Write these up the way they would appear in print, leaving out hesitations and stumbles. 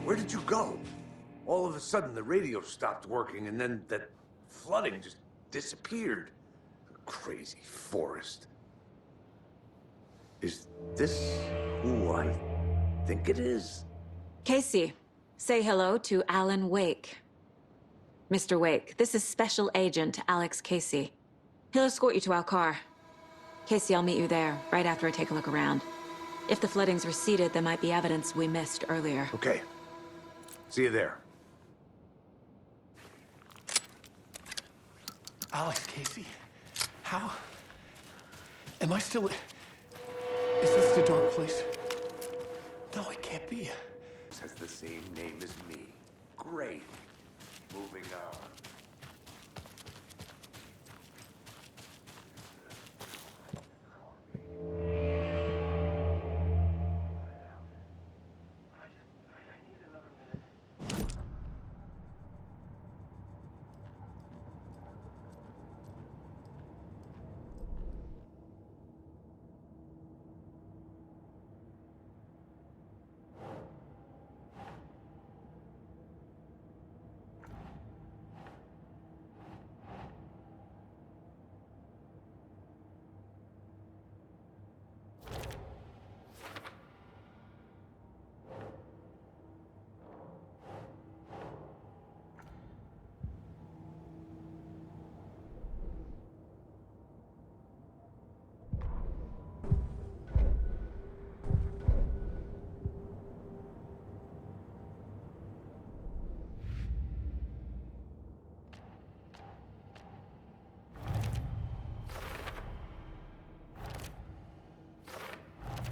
Where did you go? All of a sudden, the radio stopped working, and then that flooding just disappeared. Crazy forest. Is this who I think it is? Casey, say hello to Alan Wake. Mr. Wake, this is Special Agent Alex Casey. He'll escort you to our car. Casey, I'll meet you there, right after I take a look around. If the flooding's receded, there might be evidence we missed earlier. Okay. See you there. Alex Casey? How? Am I still... Is this the dark place? No, it can't be. Has the same name as me. Great. Moving on.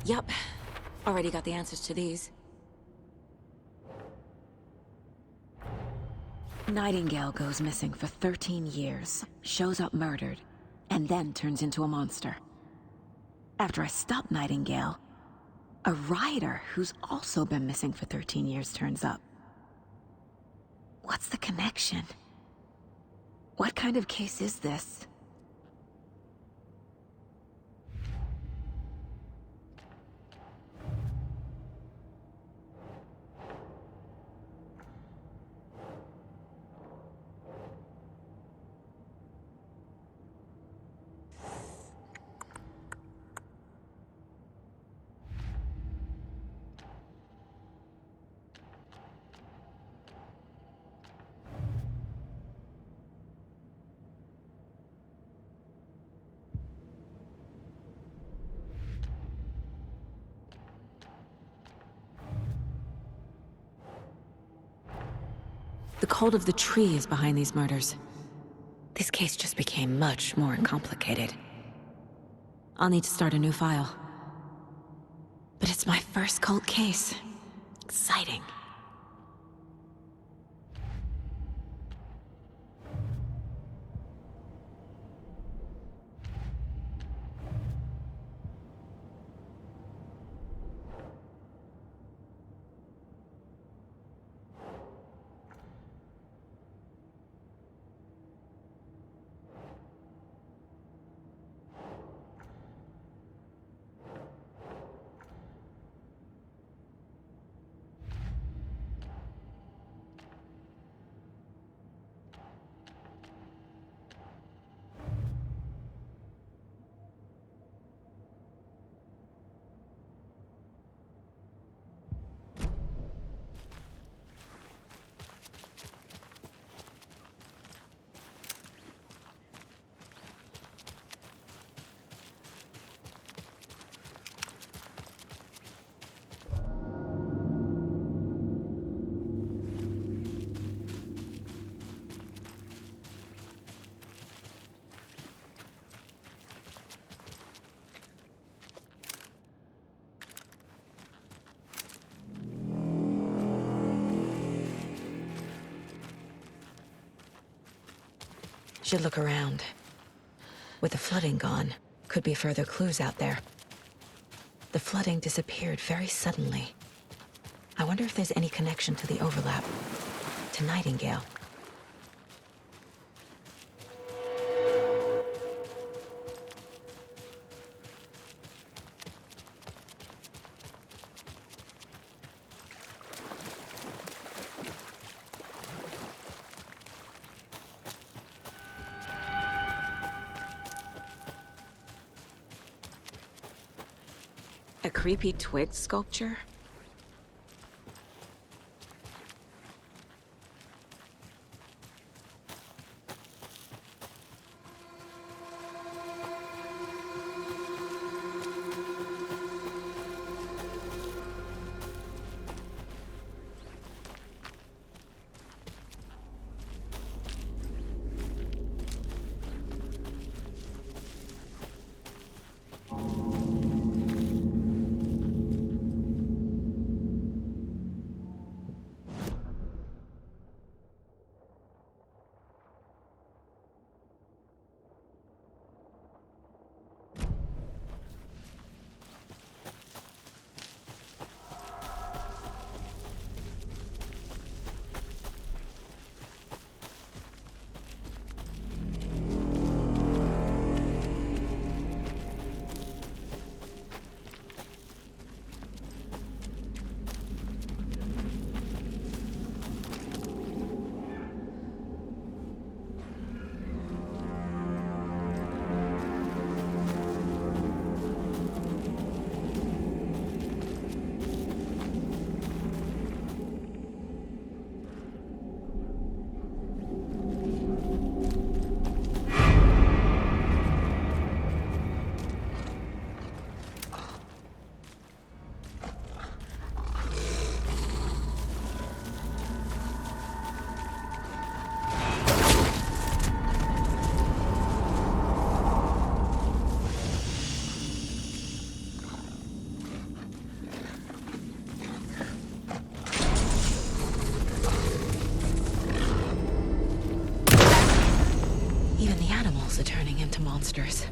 Yup. Already got the answers to these. Nightingale goes missing for 13 years, shows up murdered, and then turns into a monster. After I stop Nightingale, a rider who's also been missing for 13 years turns up. What's the connection? What kind of case is this? The cult of the tree is behind these murders. This case just became much more complicated. I'll need to start a new file. But it's my first cult case. Exciting. Should look around. With the flooding gone, could be further clues out there. The flooding disappeared very suddenly. I wonder if there's any connection to the overlap. To Nightingale. creepy twig sculpture? Even the animals are turning into monsters.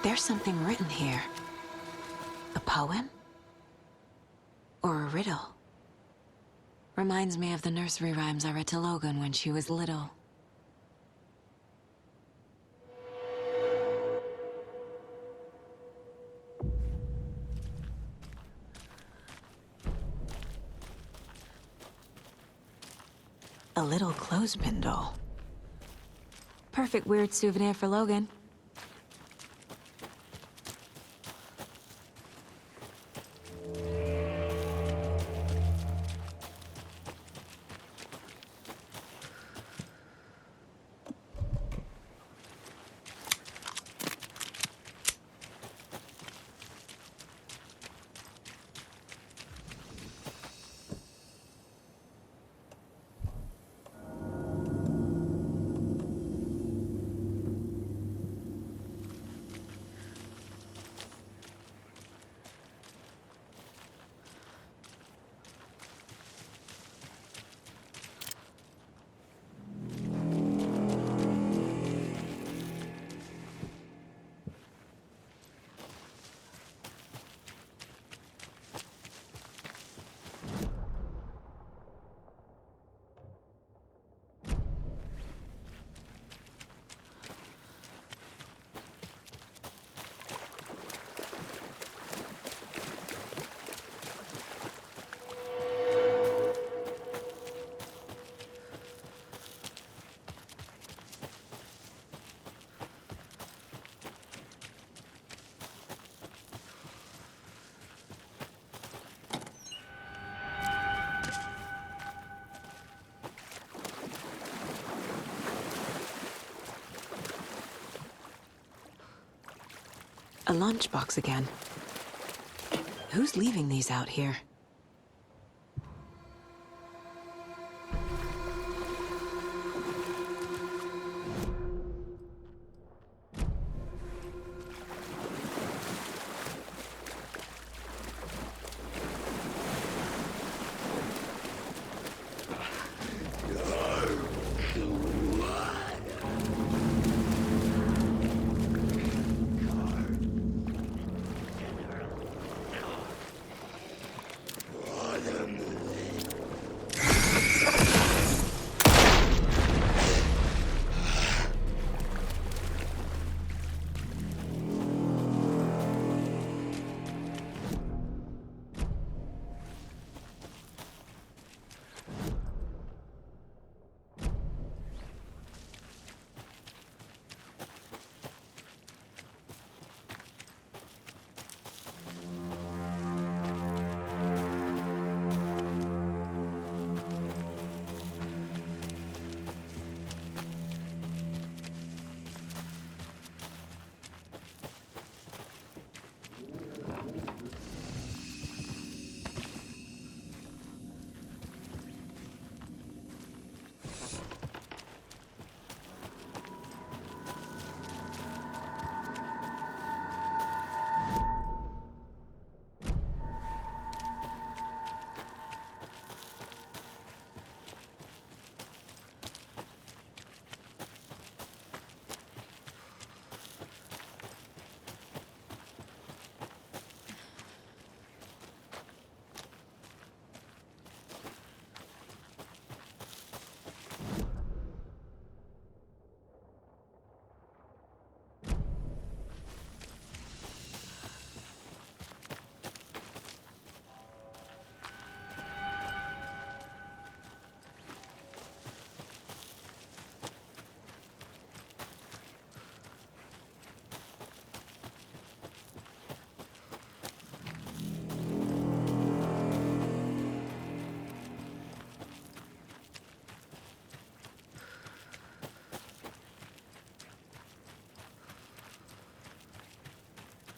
There's something written here. A poem? Or a riddle? Reminds me of the nursery rhymes I read to Logan when she was little. A little clothespin doll. Perfect weird souvenir for Logan. A lunchbox again. Who's leaving these out here?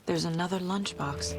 There's another lunchbox.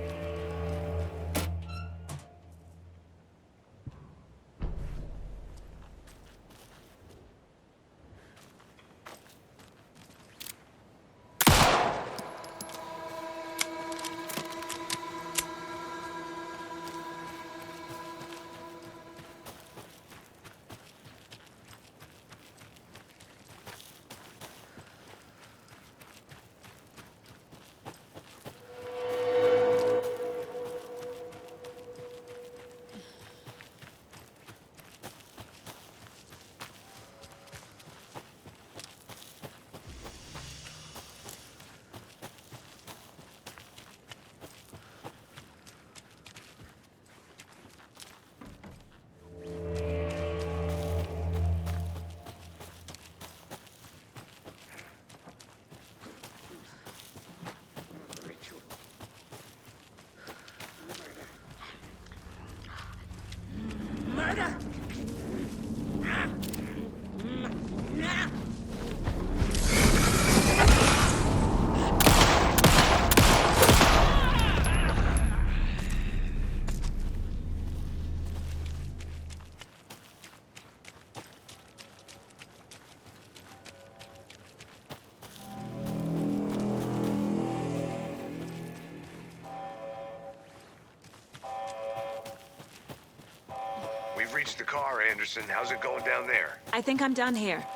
We've reached the car, Anderson. How's it going down there? I think I'm done here.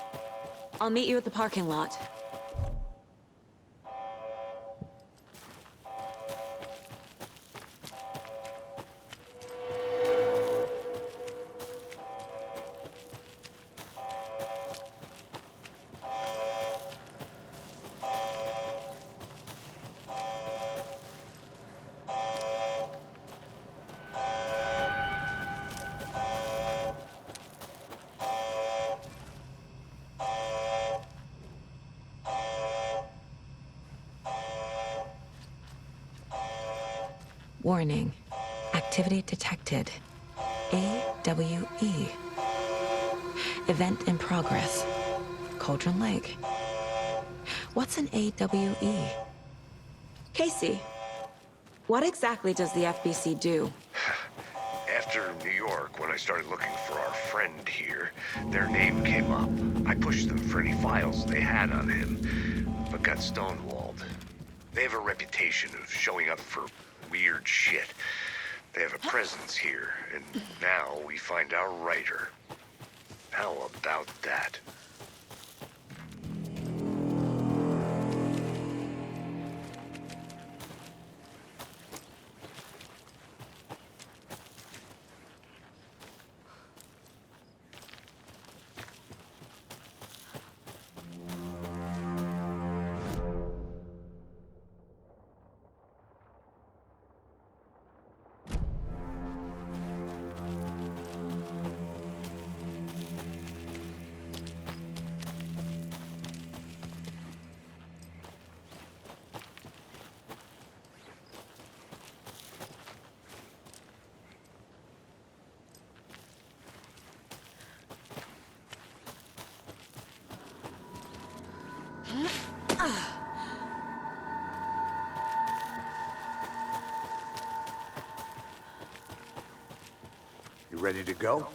I'll meet you at the parking lot. Warning. Activity detected. AWE. Event in progress. Cauldron Lake. What's an AWE? Casey, what exactly does the FBC do? After New York, when I started looking for our friend here, their name came up. I pushed them for any files they had on him, but got stonewalled. They have a reputation of showing up for weird shit. They have a presence here, and now we find our writer. How about that? You ready to go?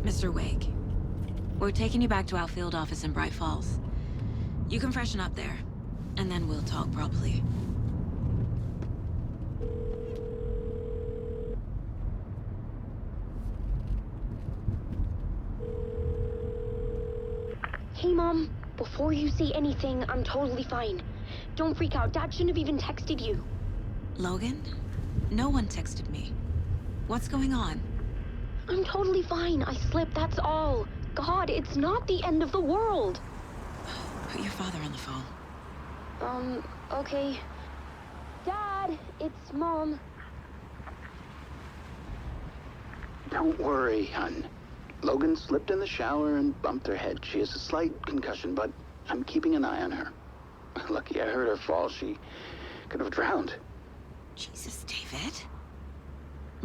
Mr. Wake, we're taking you back to our field office in Bright Falls. You can freshen up there, and then we'll talk properly. Hey, Mom. Before you say anything, I'm totally fine. Don't freak out. Dad shouldn't have even texted you. Logan? No one texted me. What's going on? I'm totally fine. I slipped, that's all. God, it's not the end of the world. Put your father on the phone. Okay. Dad, it's Mom. Don't worry, hon. Logan slipped in the shower and bumped her head. She has a slight concussion, but I'm keeping an eye on her. Lucky I heard her fall. She could have drowned. Jesus, David.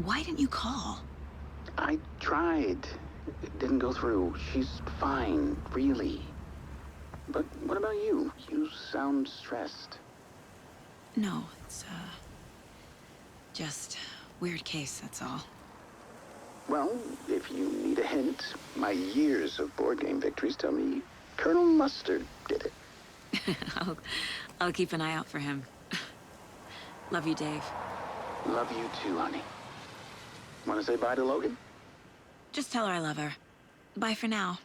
Why didn't you call? I tried. It didn't go through. She's fine, really. But what about you? You sound stressed. No, it's, just weird case, that's all. Well, if you need a hint, my years of board game victories tell me Colonel Mustard did it. I'll keep an eye out for him. Love you, Dave. Love you too, honey. Want to say bye to Logan? Just tell her I love her. Bye for now.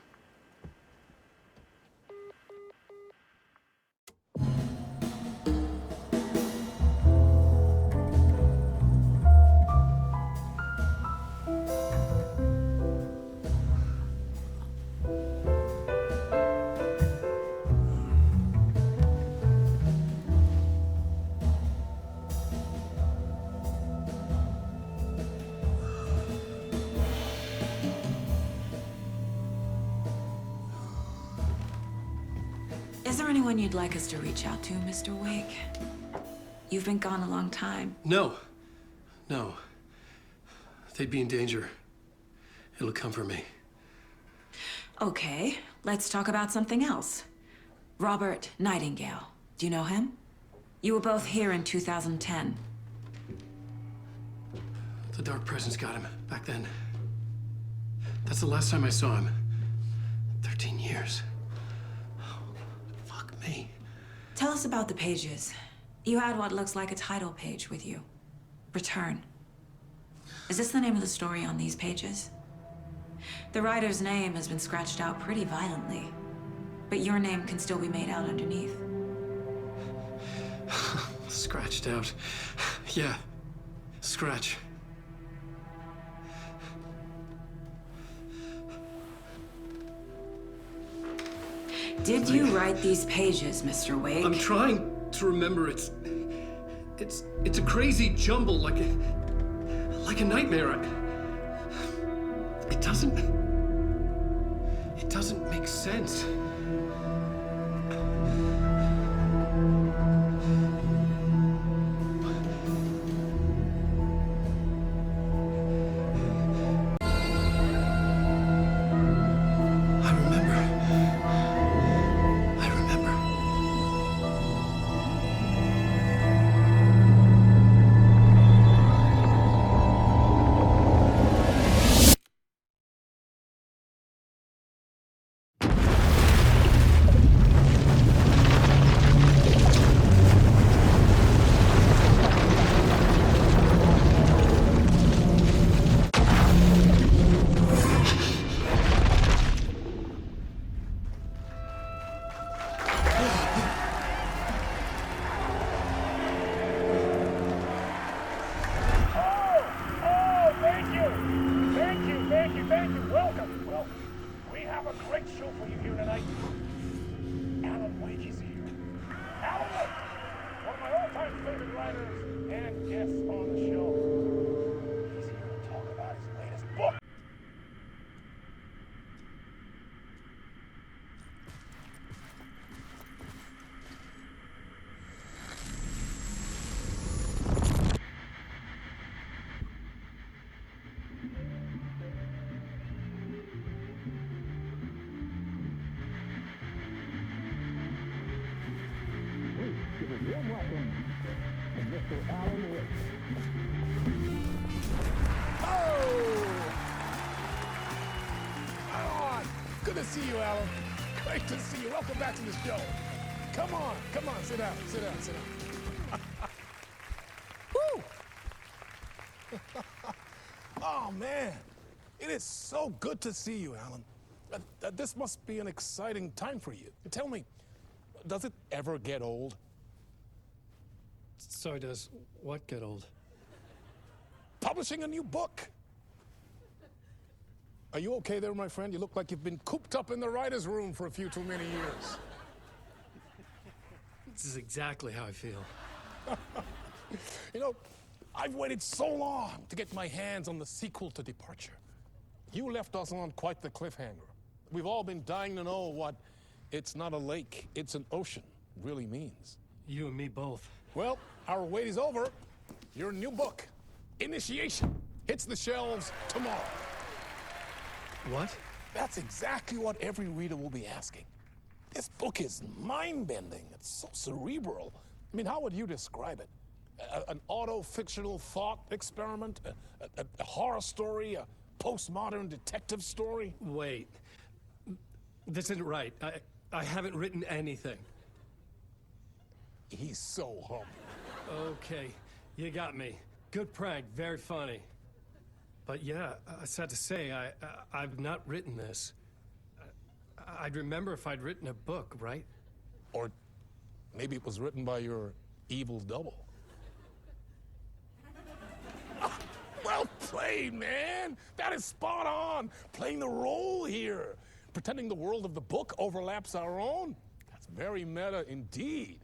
Is there anyone you'd like us to reach out to, Mr. Wake? You've been gone a long time. No. No. They'd be in danger. It'll come for me. Okay, let's talk about something else. Robert Nightingale. Do you know him? You were both here in 2010. The Dark Presence got him back then. That's the last time I saw him. 13 years. Oh, fuck me. Tell us about the pages. You had what looks like a title page with you. Return. Is this the name of the story on these pages? The writer's name has been scratched out pretty violently, but your name can still be made out underneath. Scratched out. Yeah. Scratch. Did you write these pages, Mr. Wake? I'm trying to remember. It's a crazy jumble, like a nightmare. It doesn't make sense. have a great show for you here tonight. Alan Wake is here. Alan Wake, one of my all-time favorite writers and guests on the show. He's here to talk about his latest book. Good to see you, Alan. Great to see you. Welcome back to the show. Come on, sit down. Woo! Oh, man. It is so good to see you, Alan. This must be an exciting time for you. Tell me, does it ever get old? Sorry, does what get old? Publishing a new book. Are you okay there, my friend? You look like you've been cooped up in the writer's room for a few too many years. This is exactly how I feel. You know, I've waited so long to get my hands on the sequel to Departure. You left us on quite the cliffhanger. We've all been dying to know what "it's not a lake, it's an ocean" really means. You and me both. Well, our wait is over. Your new book, Initiation, hits the shelves tomorrow. What? That's exactly what every reader will be asking. This book is mind-bending. It's so cerebral. I mean, how would you describe it? An auto-fictional thought experiment? A horror story? A postmodern detective story? Wait. This isn't right. I haven't written anything. He's so humble. Okay, you got me. Good prank, very funny. But yeah, sad to say, I've not written this. I'd remember if I'd written a book, right? Or maybe it was written by your evil double. Well played, man! That is spot on! Playing the role here. Pretending the world of the book overlaps our own. That's very meta indeed.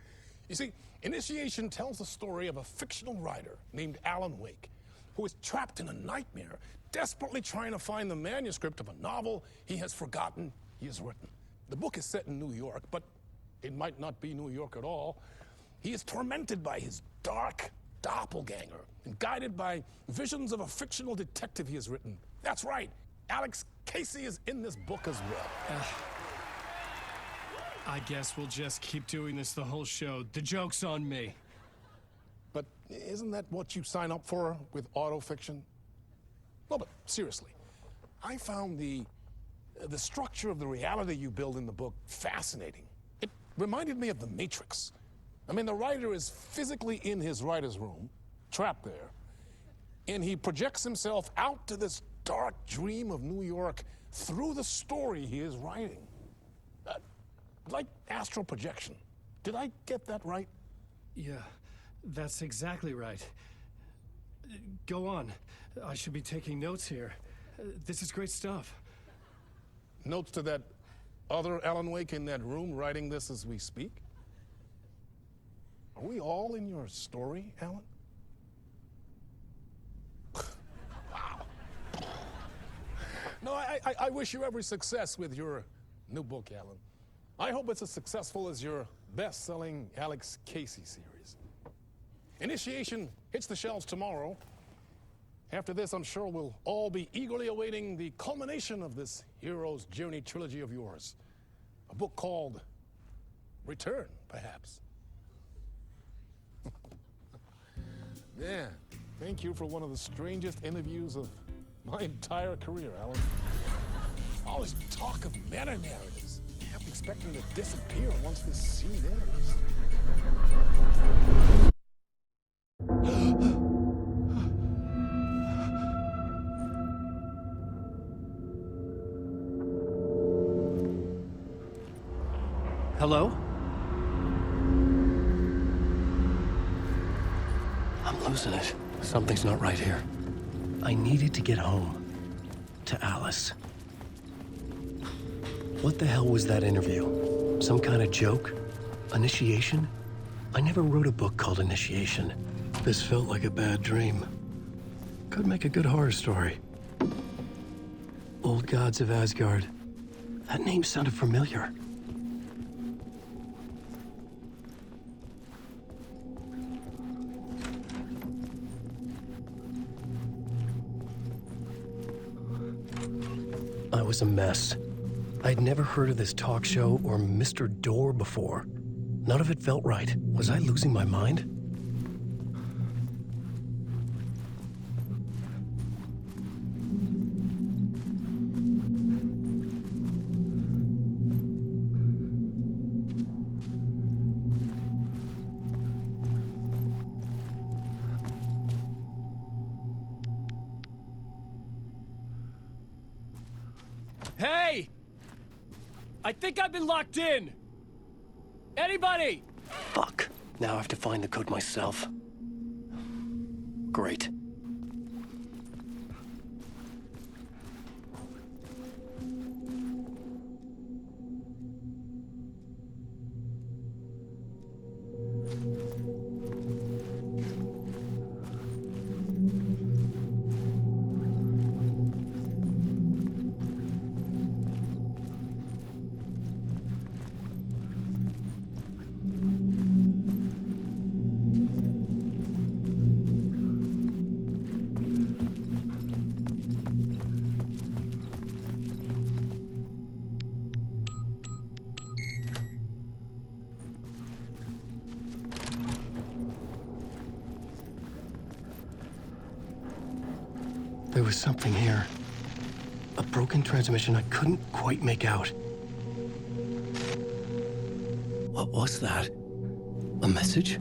You see, Initiation tells the story of a fictional writer named Alan Wake, who is trapped in a nightmare, desperately trying to find the manuscript of a novel he has forgotten he has written. The book is set in New York, but it might not be New York at all. He is tormented by his dark doppelganger and guided by visions of a fictional detective he has written. That's right, Alex Casey is in this book as well. I guess we'll just keep doing this the whole show. The joke's on me. But isn't that what you sign up for with autofiction? No, but seriously, I found the structure of the reality you build in the book fascinating. It reminded me of The Matrix. I mean, the writer is physically in his writer's room, trapped there, and he projects himself out to this dark dream of New York through the story he is writing. Like astral projection. Did I get that right? Yeah, that's exactly right. Go on. I should be taking notes here. This is great stuff. Notes to that other Alan Wake in that room writing this as we speak? Are we all in your story, Alan? Wow. No, I wish you every success with your new book, Alan. I hope it's as successful as your best-selling Alex Casey series. Initiation hits the shelves tomorrow. After this, I'm sure we'll all be eagerly awaiting the culmination of this hero's journey trilogy of yours. A book called Return, perhaps. Yeah, thank you for one of the strangest interviews of my entire career, Alan. All this talk of meta-narratives. I'm expecting to disappear once this scene ends. Hello? I'm losing it. Something's not right here. I needed to get home. To Alice. What the hell was that interview? Some kind of joke? Initiation? I never wrote a book called Initiation. This felt like a bad dream. Could make a good horror story. Old Gods of Asgard. That name sounded familiar. I was a mess. I'd never heard of this talk show or Mr. Door before. None of it felt right. Was I losing my mind? Hey! I think I've been locked in! Anybody? Fuck. Now I have to find the code myself. Great. There was something here. A broken transmission I couldn't quite make out. What was that? A message?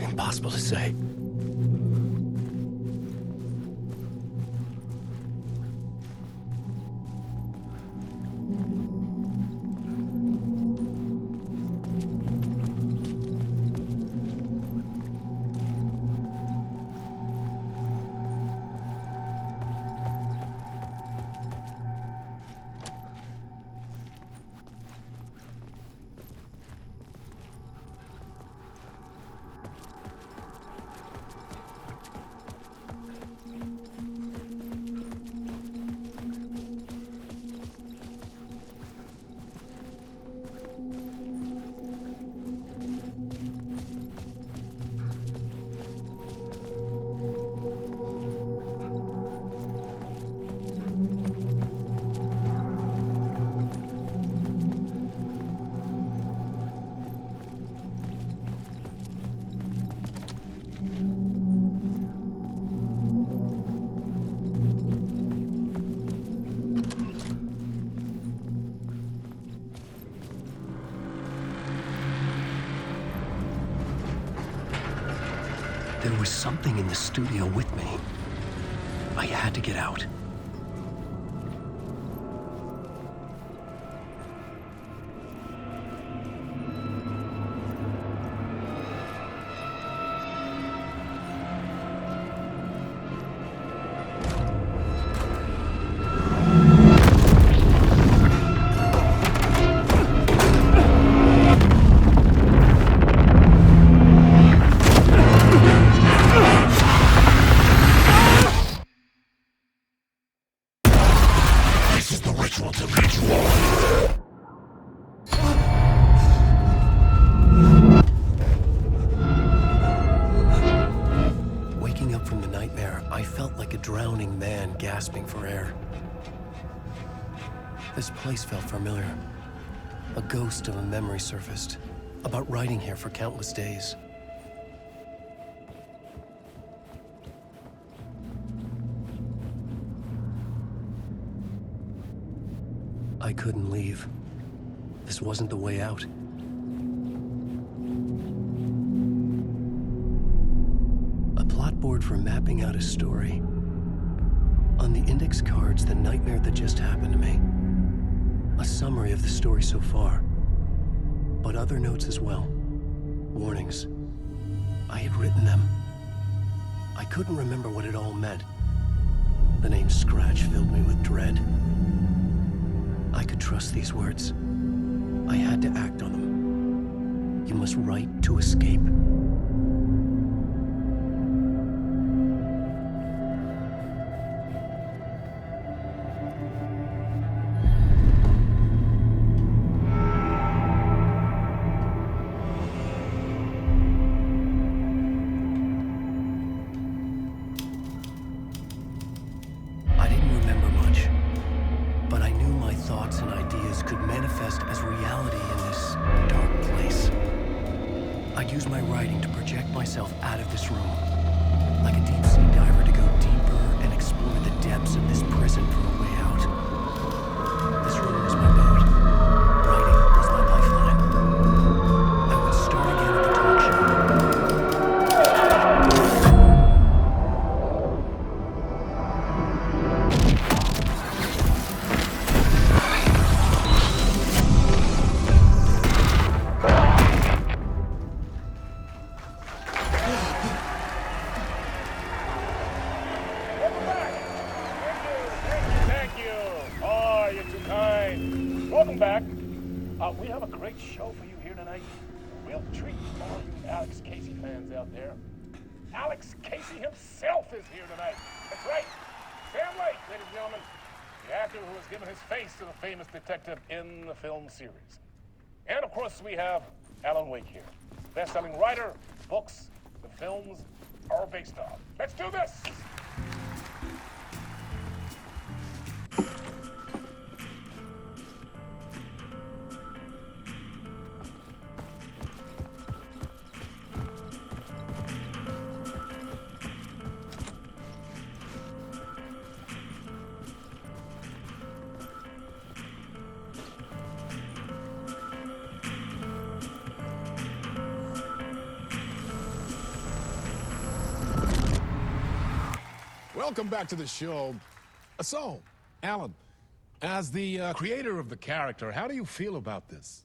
Impossible to say. There was something in the studio with me. I had to get out. Waking up from the nightmare, I felt like a drowning man gasping for air. This place felt familiar. A ghost of a memory surfaced, about riding here for countless days. I couldn't leave. This wasn't the way out. A plot board for mapping out a story. On the index cards, the nightmare that just happened to me. A summary of the story so far. But other notes as well. Warnings. I had written them. I couldn't remember what it all meant. The name Scratch filled me with dread. I could trust these words. I had to act on them. You must write to escape. I didn't remember much, but I knew my thoughts and ideas could manifest as reality in this dark place. I'd use my writing to project myself out of this room, like a deep sea diver to go deeper and explore the depths of this prison for a way out. This room was my boat. Writing was my lifeline. I would start again at the talk show. Welcome back. Thank you. Oh, you're too kind. Welcome back. We have a great show for you here tonight. Real treat for all you Alex Casey fans out there. Alex Casey himself is here tonight. That's right. Sam Lake, ladies and gentlemen. The actor who has given his face to the famous detective in the film series. And of course, we have Alan Wake here. Best-selling writer, books, the films are based on. Let's do this! Welcome back to the show. So, Alan, as the creator of the character, how do you feel about this?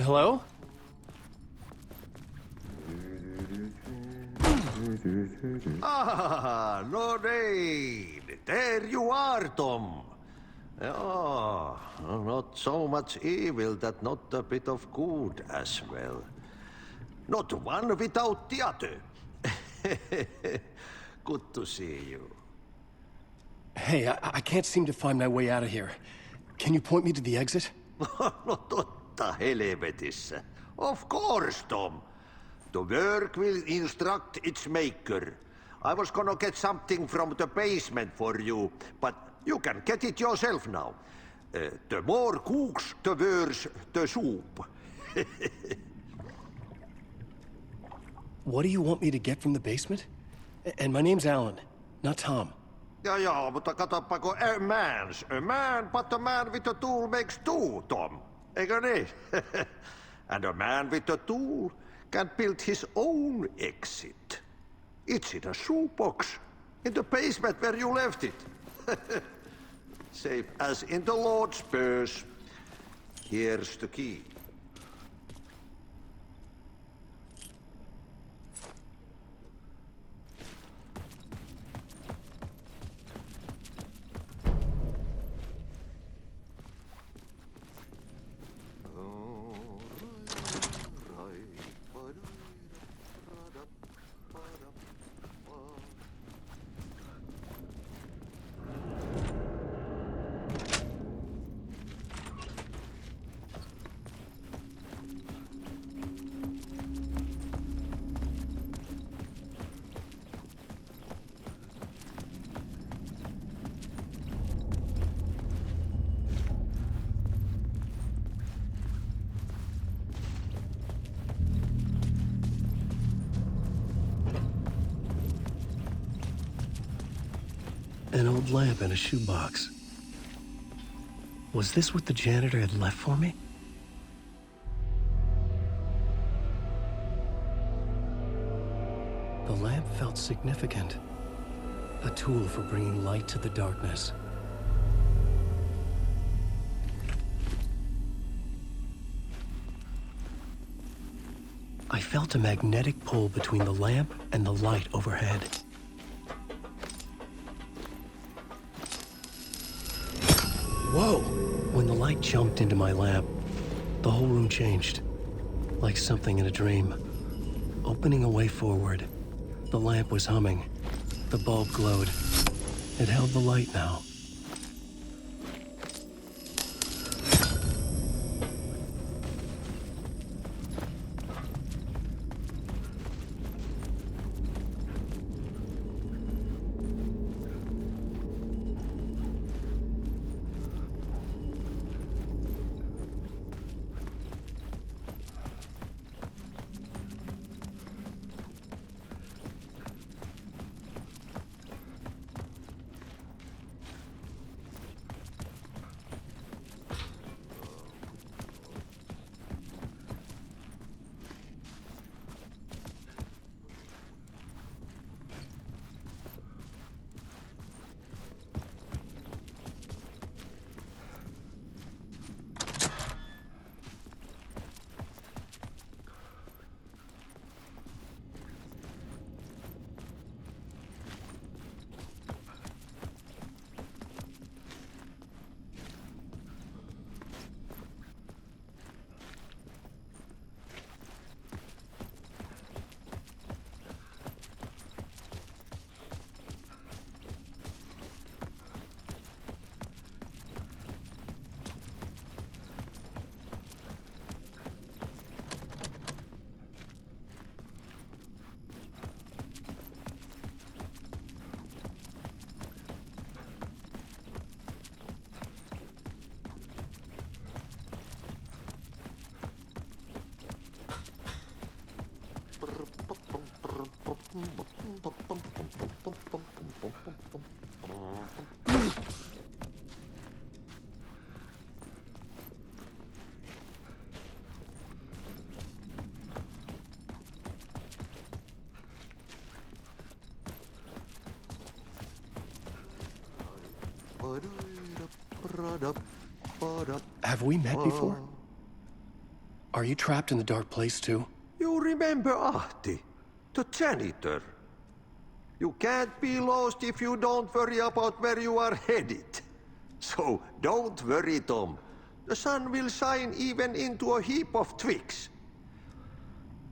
Hello? Ah, Lorraine! There you are, Tom. Oh, not so much evil that not a bit of good as well. Not one without the other. Good to see you. Hey, I can't seem to find my way out of here. Can you point me to the exit? No totta helvetissä. Of course, Tom. The work will instruct its maker. I was gonna get something from the basement for you, but you can get it yourself now. The more cooks, the worse the soup. What do you want me to get from the basement? And my name's Alan, not Tom. Ja, mutta katoppa, a man, but a man with a tool makes two, Tom. Eikö niin? And a man with a tool can build his own exit. It's in a shoebox, in the basement where you left it. Safe as in the Lord's purse. Here's the key. An old lamp in a shoebox. Was this what the janitor had left for me? The lamp felt significant. A tool for bringing light to the darkness. I felt a magnetic pull between the lamp and the light overhead. Whoa! When the light jumped into my lamp, the whole room changed. Like something in a dream. Opening a way forward. The lamp was humming. The bulb glowed. It held the light now. Have we met before? Are you trapped in the dark place too? You remember Ahti, the janitor? You can't be lost if you don't worry about where you are headed. So don't worry, Tom. The sun will shine even into a heap of twigs.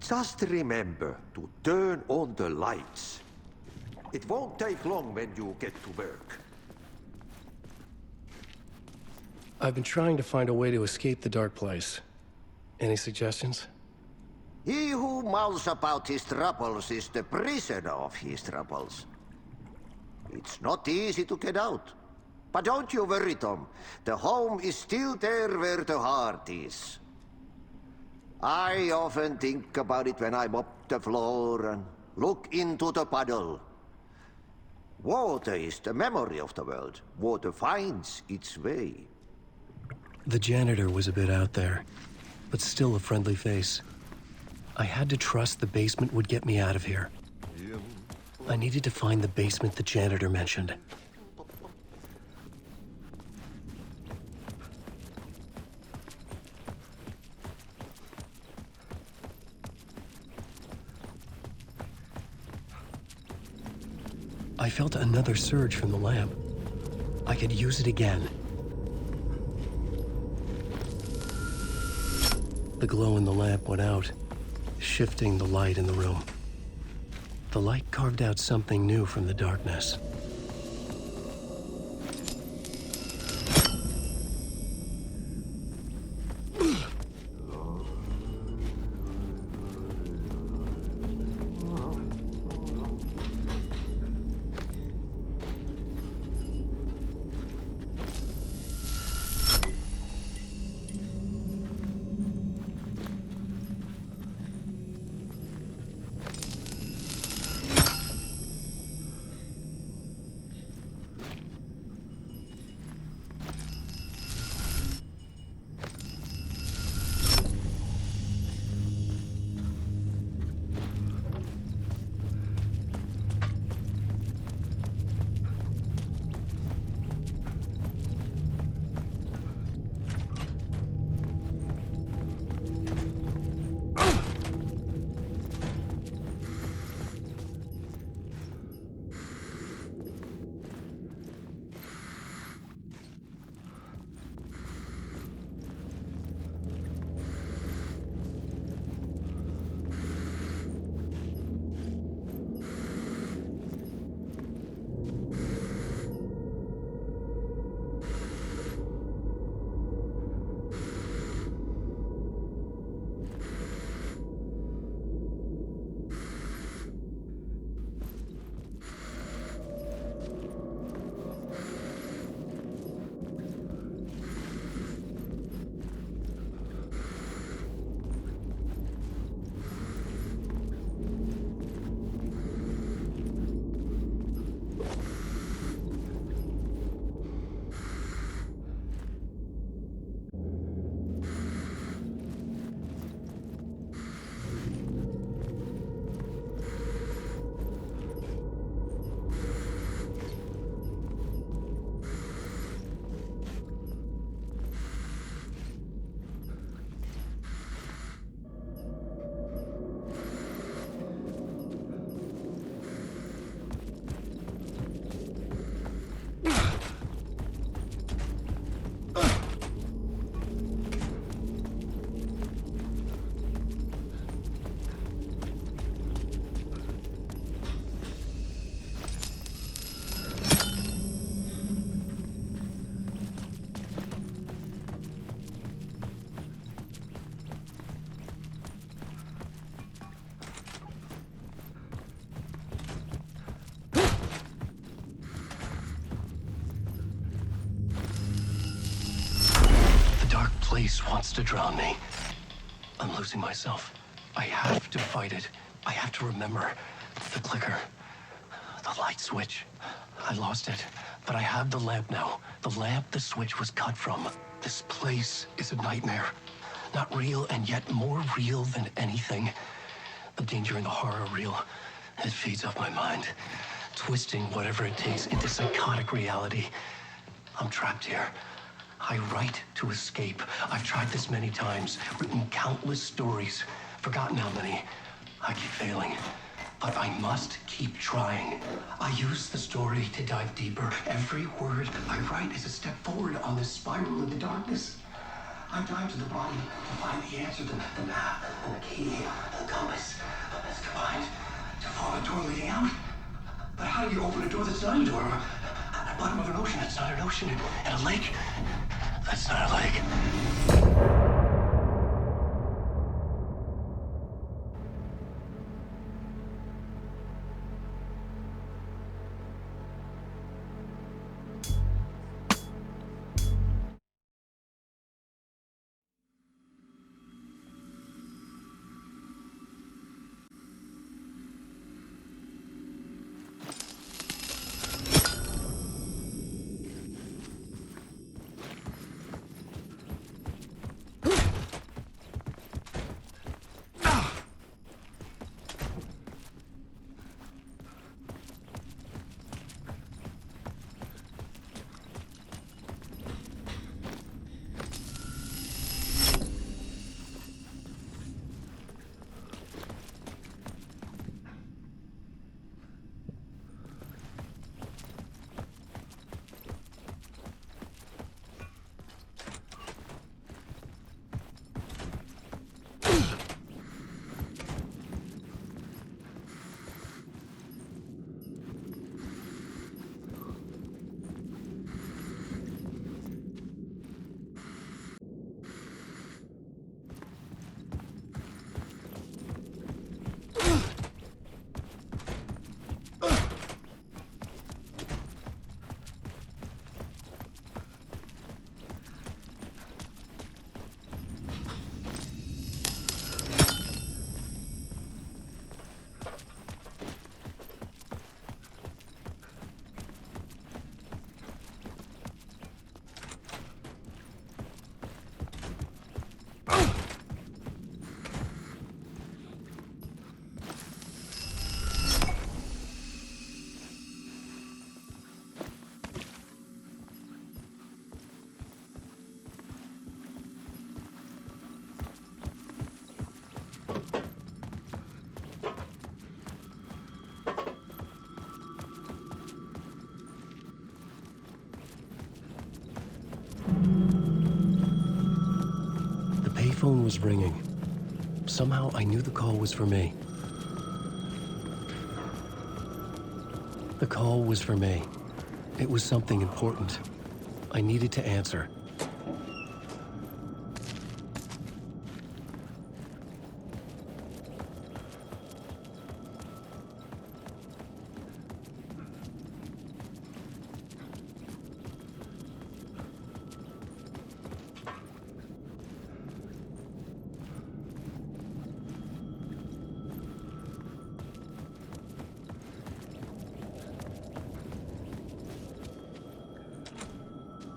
Just remember to turn on the lights. It won't take long when you get to work. I've been trying to find a way to escape the dark place. Any suggestions? He who mouths about his troubles is the prisoner of his troubles. It's not easy to get out. But don't you worry, Tom. The home is still there where the heart is. I often think about it when I mop the floor and look into the puddle. Water is the memory of the world. Water finds its way. The janitor was a bit out there, but still a friendly face. I had to trust the basement would get me out of here. I needed to find the basement the janitor mentioned. I felt another surge from the lamp. I could use it again. The glow in the lamp went out, shifting the light in the room. The light carved out something new from the darkness. Place wants to drown me. I'm losing myself. I have to fight it. I have to remember. The clicker. The light switch. I lost it. But I have the lamp now. The lamp the switch was cut from. This place is a nightmare. Not real, and yet more real than anything. The danger and the horror are real. It feeds off my mind, twisting whatever it takes into psychotic reality. I'm trapped here. I write to escape. I've tried this many times, written countless stories, forgotten how many. I keep failing, but I must keep trying. I use the story to dive deeper. Every word I write is a step forward on this spiral into darkness. I dive to the body to find the answer, the map, and the key, the compass. It's combined to form a door leading out. But how do you open a door that's not a door? At the bottom of an ocean that's not an ocean. And a lake that's not a lake. The phone was ringing. Somehow I knew the call was for me. The call was for me. It was something important. I needed to answer.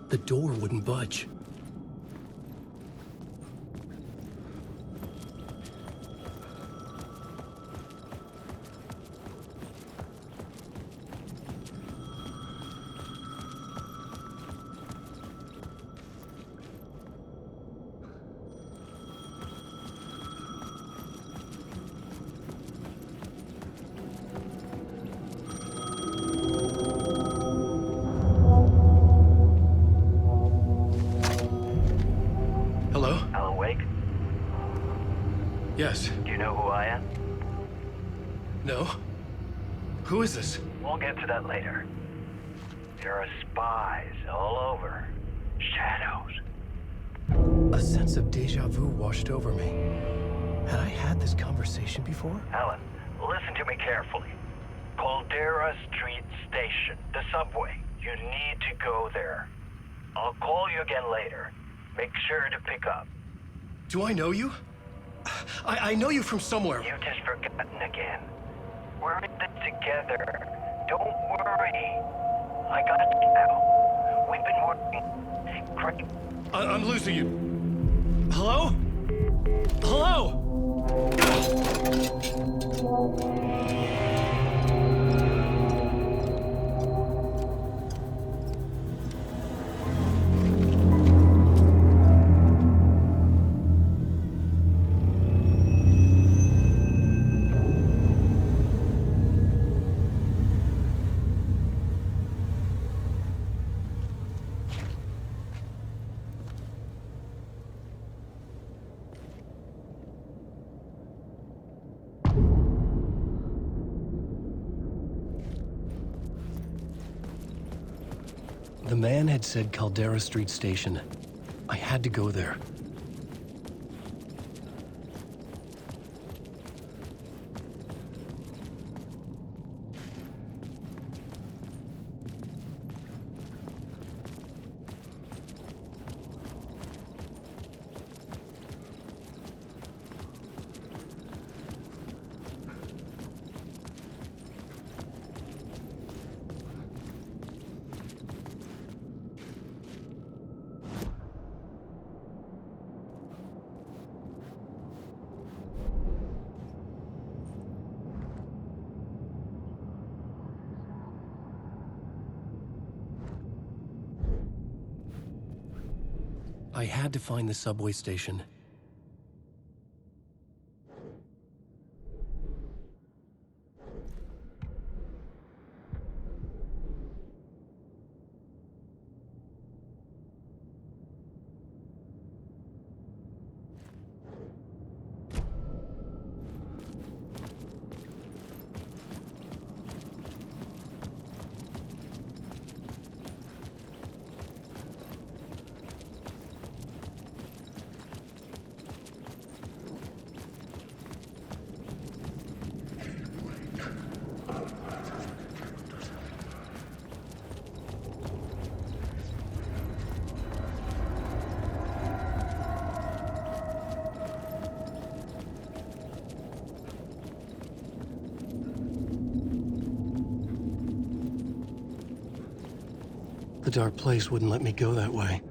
The door wouldn't budge. Yes. Do you know who I am? No. Who is this? We'll get to that later. There are spies all over. Shadows. A sense of deja vu washed over me. Had I had this conversation before? Alan, listen to me carefully. Caldera Street Station, the subway. You need to go there. I'll call you again later. Make sure to pick up. Do I know you? I know you from somewhere. You've just forgotten again. We're in this together. Don't worry. I got you now. We've been working great. I'm losing you. Hello? Hello? man had said Caldera Street Station. I had to go there. I had to find the subway station. The dark place wouldn't let me go that way.